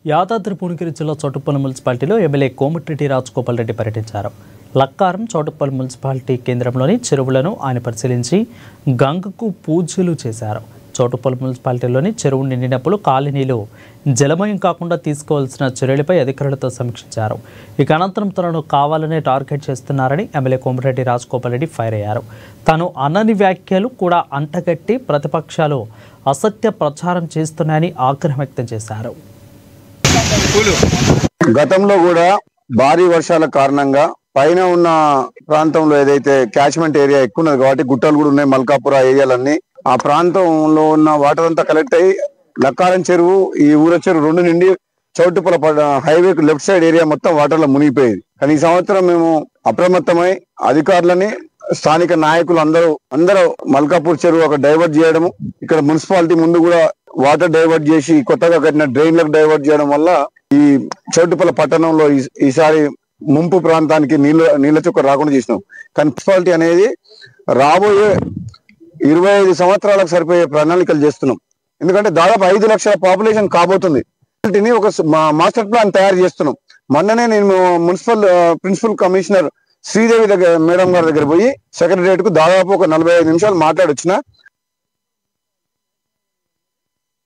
యాదాద్రి భువనగిరి జిల్లా చౌటుప్పల్ మున్సిపాలిటీలో ఎమ్మెల్యే కోమటిరెడ్డి రాజగోపాల్ రెడ్డి పర్యటించారు. లక్కారం చౌటుప్పల్ మున్సిపాలిటీ కేంద్రంలోని చెరువులను ఆయన పరిశీలించి గంగకు పూజలు చేశారు. చౌటుప్పల్ మున్సిపాలిటీలోని చెరువు నిండినప్పుడు కాలనీలు జలమయం కాకుండా తీసుకోవాల్సిన చర్యలపై అధికారులతో సమీక్షించారు. ఇక అనంతరం తనను కావాలనే టార్గెట్ చేస్తున్నారని ఎమ్మెల్యే కోమటిరెడ్డి రాజగోపాల్ రెడ్డి ఫైర్ అయ్యారు. తాను అనని వ్యాఖ్యలు కూడా అంటగట్టి ప్రతిపక్షాలు అసత్య ప్రచారం చేస్తున్నాయని ఆగ్రహం వ్యక్తం చేశారు. గతంలో కూడా భారీ వర్షాల కారణంగా పైన ఉన్న ప్రాంతంలో ఏదైతే క్యాచ్మెంట్ ఏరియా ఎక్కువ ఉన్నది కాబట్టి గుట్టలు కూడా ఉన్నాయి, మల్కాపుర ఏరియాలన్నీ ఆ ప్రాంతంలో ఉన్న వాటర్ అంతా కలెక్ట్ అయ్యి లక్కారం చెరువు ఈ ఊర చెరువు రెండు నుండి చౌటుప్పల హైవే లెఫ్ట్ సైడ్ ఏరియా మొత్తం వాటర్ లో మునిగిపోయేది. కానీ ఈ సంవత్సరం మేము అప్రమత్తమై అధికారులని స్థానిక నాయకులు అందరూ మల్కాపూర్ చెరువు ఒక డైవర్ట్ చేయడము, ఇక్కడ మున్సిపాలిటీ ముందు కూడా వాటర్ డైవర్ట్ చేసి కొత్తగా కట్టిన డ్రైన్లకు డైవర్ట్ చేయడం వల్ల ఈ చౌటుప్పల పట్టణంలో ఈసారి ముంపు ప్రాంతానికి నీళ్ళ చుక్క రాకుండా చేసినాం. కానీ మున్సిపాలిటీ అనేది రాబోయే 25 సంవత్సరాలకు సరిపోయే ప్రణాళికలు చేస్తున్నాం. ఎందుకంటే దాదాపు 5 లక్షల పాపులేషన్ కాబోతుంది. ఒక మాస్టర్ ప్లాన్ తయారు చేస్తున్నాం. మొన్ననే నేను municipal principal commissioner Sridevi madam గారి దగ్గర పోయి సెక్రటరియట్ కు దాదాపు ఒక 45 నిమిషాలు మాట్లాడొచ్చిన.